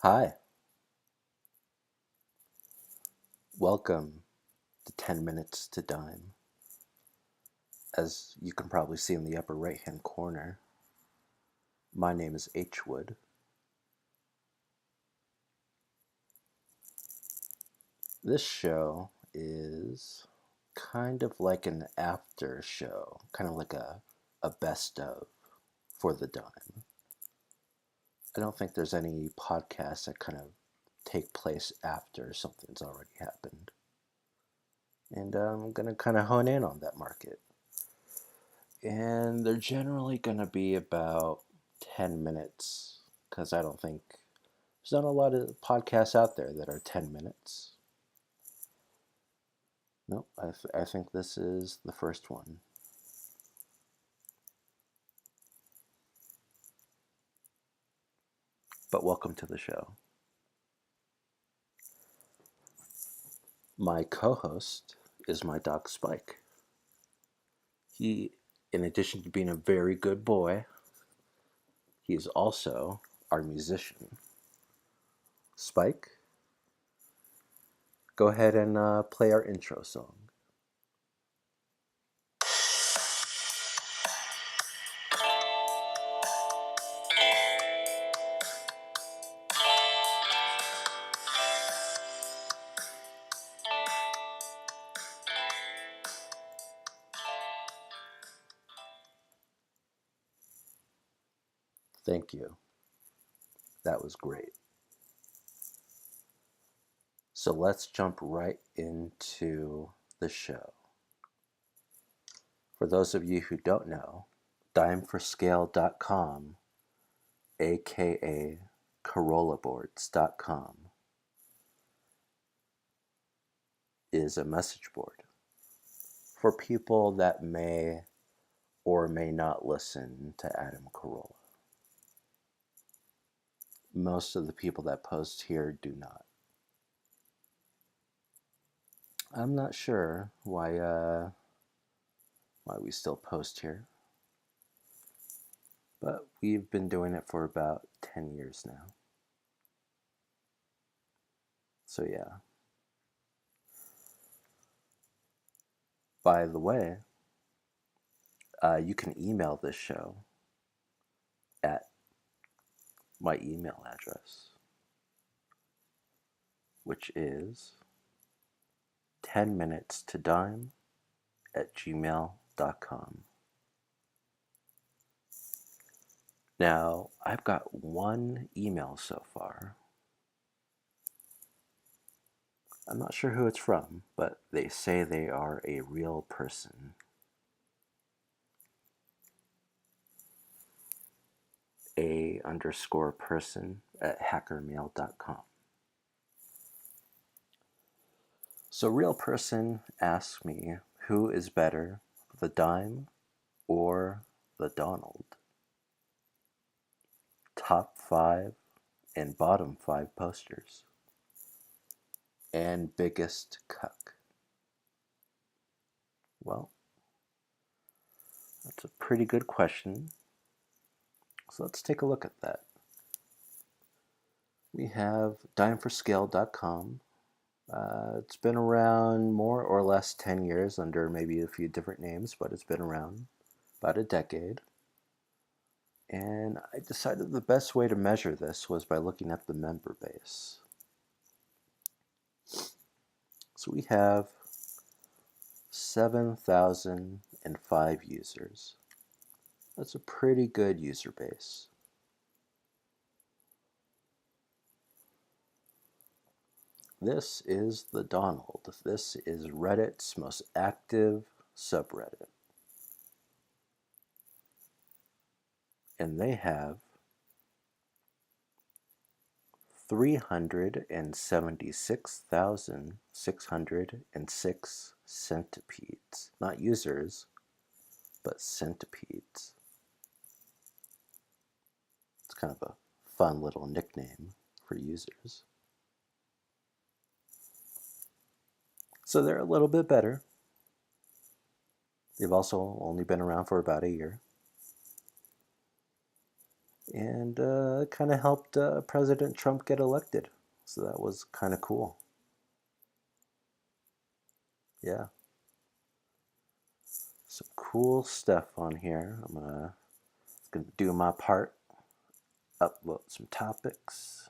Hi, welcome to 10 Minutes to Dime. As you can probably see in the upper right hand corner, my name is H. Wood. This show is kind of like an after show, kind of like a best of for the dime. I don't think there's any podcasts that kind of take place after something's already happened. And I'm going to kind of hone in on that market. And they're generally going to be about 10 minutes because I don't think there's not a lot of podcasts out there that are 10 minutes. Nope, I think this is the first one. But welcome to the show. My co host is my dog Spike. He, in addition to being a very good boy, he is also our musician. Spike, go ahead and play our intro song. Thank you. That was great. So let's jump right into the show. For those of you who don't know, dimeforscale.com, aka corollaboards.com, is a message board for people that may or may not listen to Adam Carolla. Most of the people that post here do not. I'm not sure why we still post here, but we've been doing it for about 10 years now. So yeah. By the way, you can email this show at my email address, which is 10minutestodime@gmail.com. Now, I've got one email so far. I'm not sure who it's from, but they say they are a real person. a_person@hackermail.com. So real person asks me, who is better, the dime or the Donald? Top 5 and bottom 5 posters. And biggest cuck? Well, that's a pretty good question. So let's take a look at that. We have dimeforscale.com. It's been around more or less 10 years under maybe a few different names, but it's been around about a decade. And I decided the best way to measure this was by looking at the member base. So we have 7,005 users. That's a pretty good user base. This is the Donald. This is Reddit's most active subreddit. And they have 376,606 centipedes. Not users, but centipedes. It's kind of a fun little nickname for users. So they're a little bit better. They've also only been around for about a year. and kind of helped President Trump get elected. So that was kind of cool. Yeah, some cool stuff on here. I'm gonna do my part, upload some topics.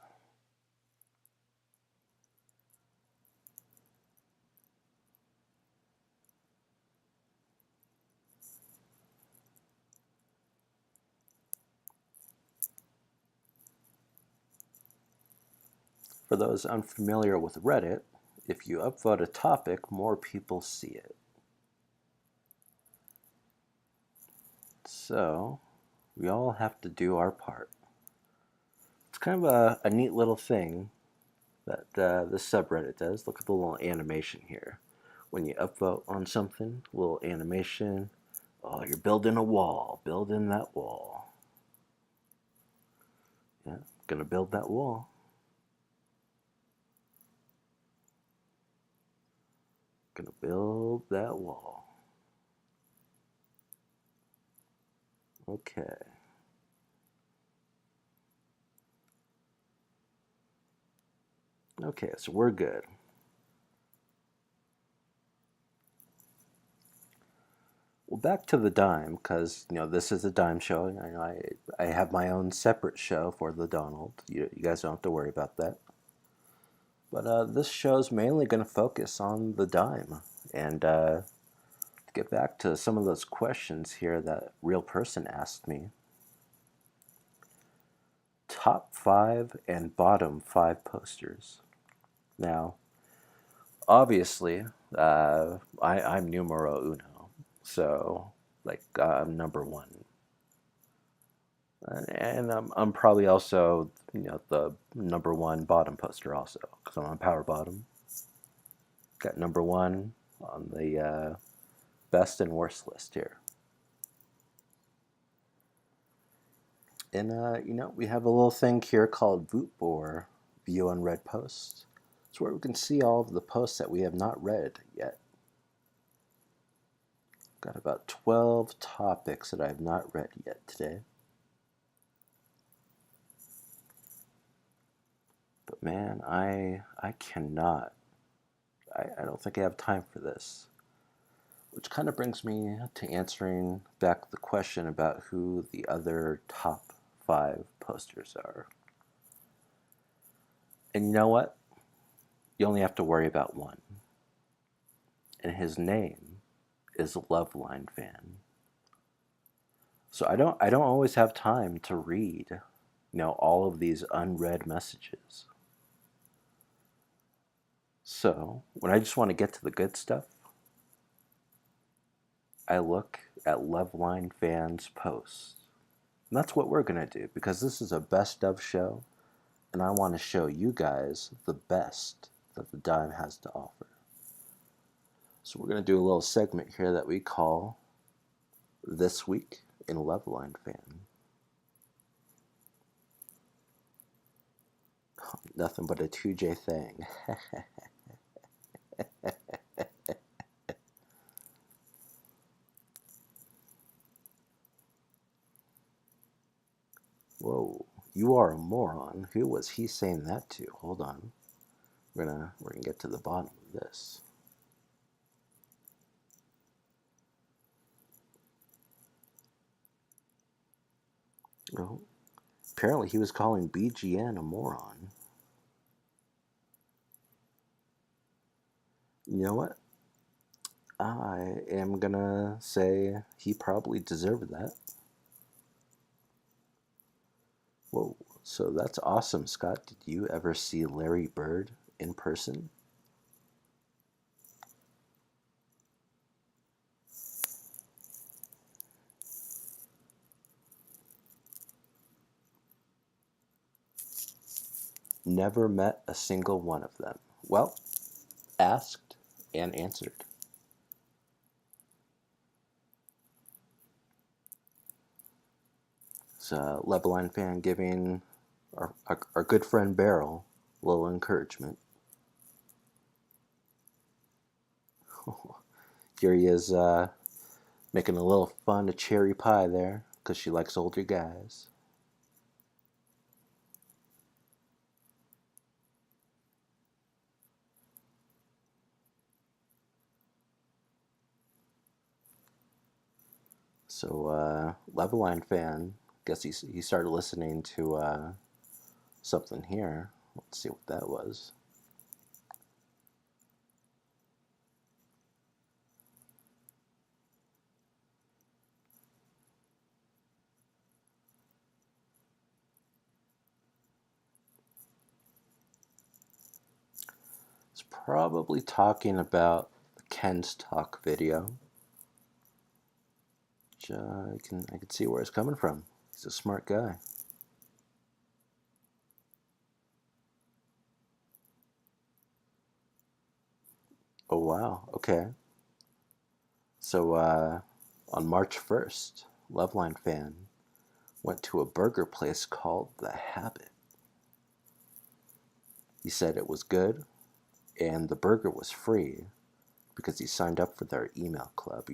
For those unfamiliar with Reddit, if you upvote a topic, more people see it. So we all have to do our part. It's kind of a neat little thing that this subreddit does. Look at the little animation here. When you upvote on something, little animation. Oh, you're building a wall. Building that wall. Yeah, gonna build that wall. Gonna build that wall. Okay. Okay, so we're good. Well, back to the dime, because this is a dime show. I have my own separate show for the Donald. You guys don't have to worry about that. But this show's mainly going to focus on the dime, and to get back to some of those questions here that real person asked me. Top 5 and bottom 5 posters. Now, obviously, I'm numero uno, so like I'm number one. And I'm probably also the number one bottom poster also, because I'm on power bottom. Got number one on the best and worst list here. And we have a little thing here called Vootbor, View Unread Posts. It's where we can see all of the posts that we have not read yet. Got about 12 topics that I have not read yet today. But man, I cannot. I don't think I have time for this. Which kind of brings me to answering back the question about who the other top 5 posters are. And you know what? You only have to worry about one. And his name is Loveline Fan. So I don't always have time to read, all of these unread messages. So when I just want to get to the good stuff, I look at Loveline Fan's posts. And that's what we're going to do, because this is a best of show, and I want to show you guys the best that the dime has to offer. So we're going to do a little segment here that we call This Week in Loveline Fan. Nothing but a 2J thing. Whoa, you are a moron. Who was he saying that to? Hold on. We're gonna get to the bottom of this. Oh, apparently he was calling BGN a moron. You know what? I am gonna say he probably deserved that. Whoa, so that's awesome, Scott. Did you ever see Larry Bird in person? Never met a single one of them. Well, asked and answered. So, Leveline Fan giving our good friend Beryl a little encouragement. Here he is making a little fun of cherry pie there, because she likes older guys. Leveline fan, guess he started listening to something here. Let's see what that was. It's probably talking about Ken's talk video. Which, I can see where it's coming from. He's a smart guy. Oh wow. Okay. On March 1st, Loveline fan went to a burger place called The Habit. He said it was good and the burger was free because he signed up for their email club.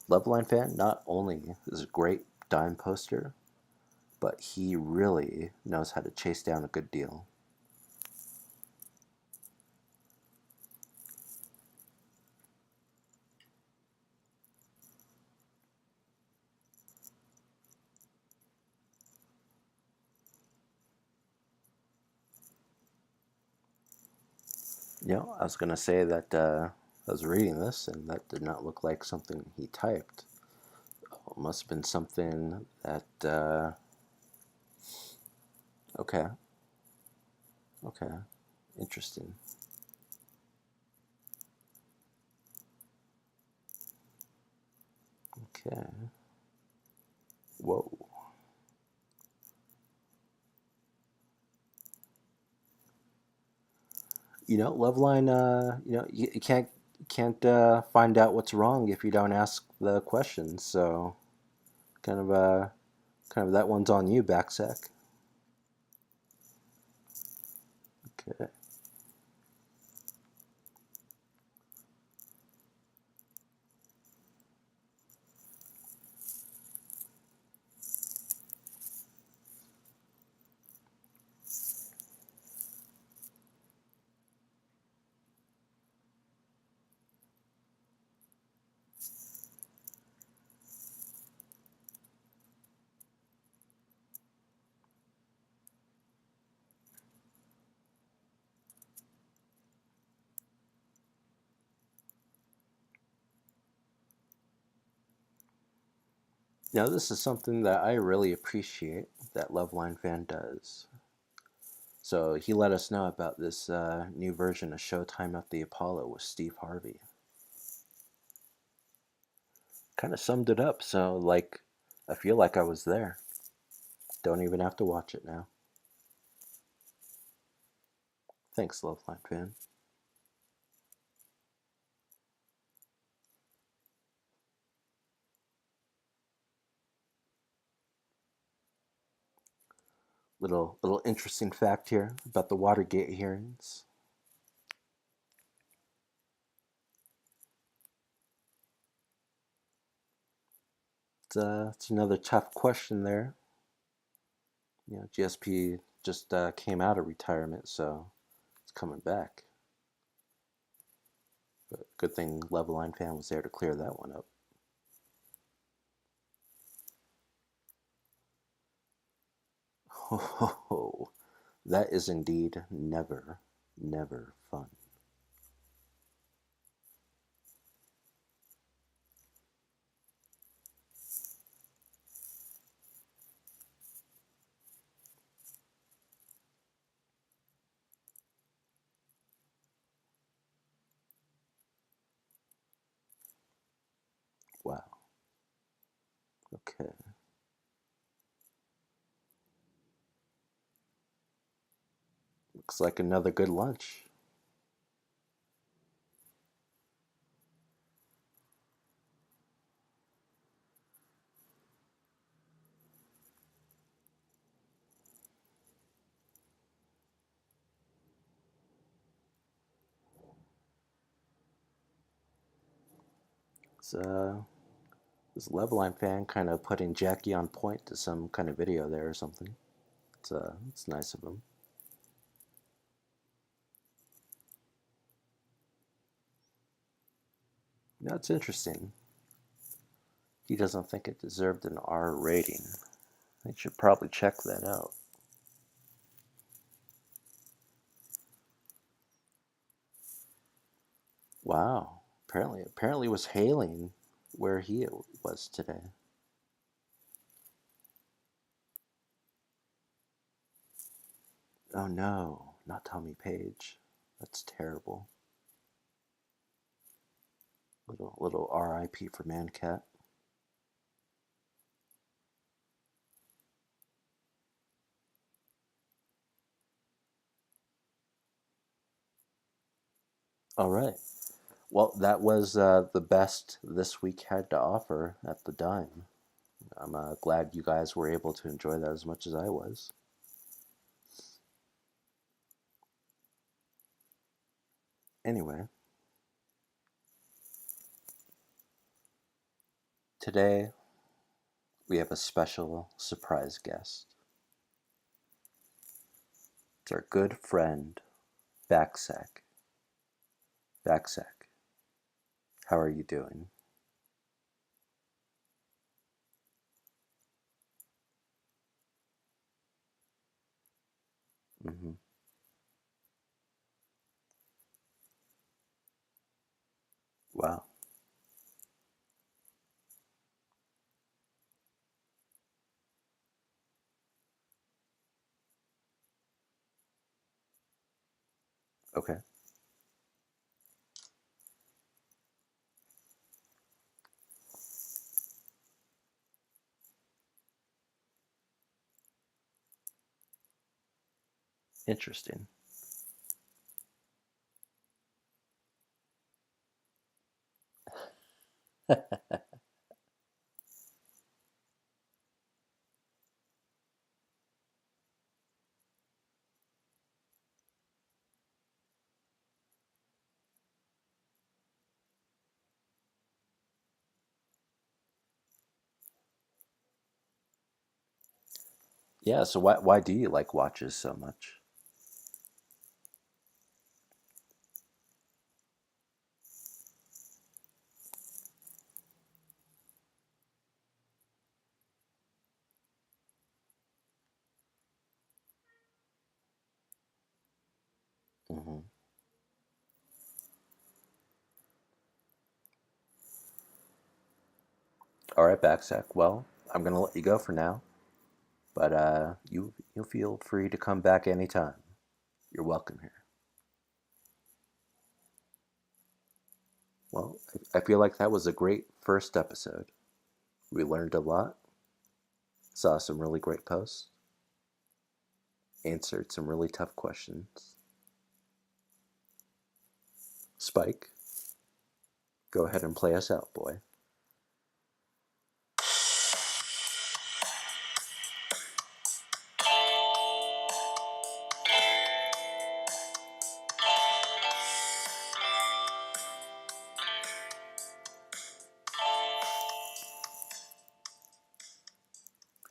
Loveline fan not only is a great dime poster, but he really knows how to chase down a good deal. I was going to say that I was reading this and that did not look like something he typed. It must have been something that, okay, okay, interesting. Okay, whoa. Loveline, you can't find out what's wrong if you don't ask the questions. So kind of kind of that one's on you, Backsack. Okay. Now this is something that I really appreciate that Loveline fan does. So he let us know about this new version of Showtime at the Apollo with Steve Harvey. Kind of summed it up. So I feel like I was there. Don't even have to watch it now. Thanks, Loveline fan. Little interesting fact here about the Watergate hearings. It's another tough question there. GSP just came out of retirement, so it's coming back. But good thing Leveline fan was there to clear that one up. Oh, that is indeed never, never fun. Wow. Okay. Looks like another good lunch. It's, this Leveline fan kind of putting Jackie on point to some kind of video there or something. It's nice of him. It's interesting. He doesn't think it deserved an R rating. I should probably check that out. Wow. Apparently it was hailing where he was today. Oh no, not Tommy Page. That's terrible. Little R.I.P. for Mancat. All right. Well, that was the best this week had to offer at the dime. I'm glad you guys were able to enjoy that as much as I was. Anyway, today we have a special surprise guest. It's our good friend, Backsack. Backsack, how are you doing? Mm-hmm. Wow. Okay. Interesting. Yeah, so why do you like watches so much? Mm-hmm. All right, Backsack. Well, I'm gonna let you go for now, but you'll feel free to come back anytime. You're welcome here. Well, I feel like that was a great first episode. We learned a lot, saw some really great posts, answered some really tough questions. Spike, go ahead and play us out, boy.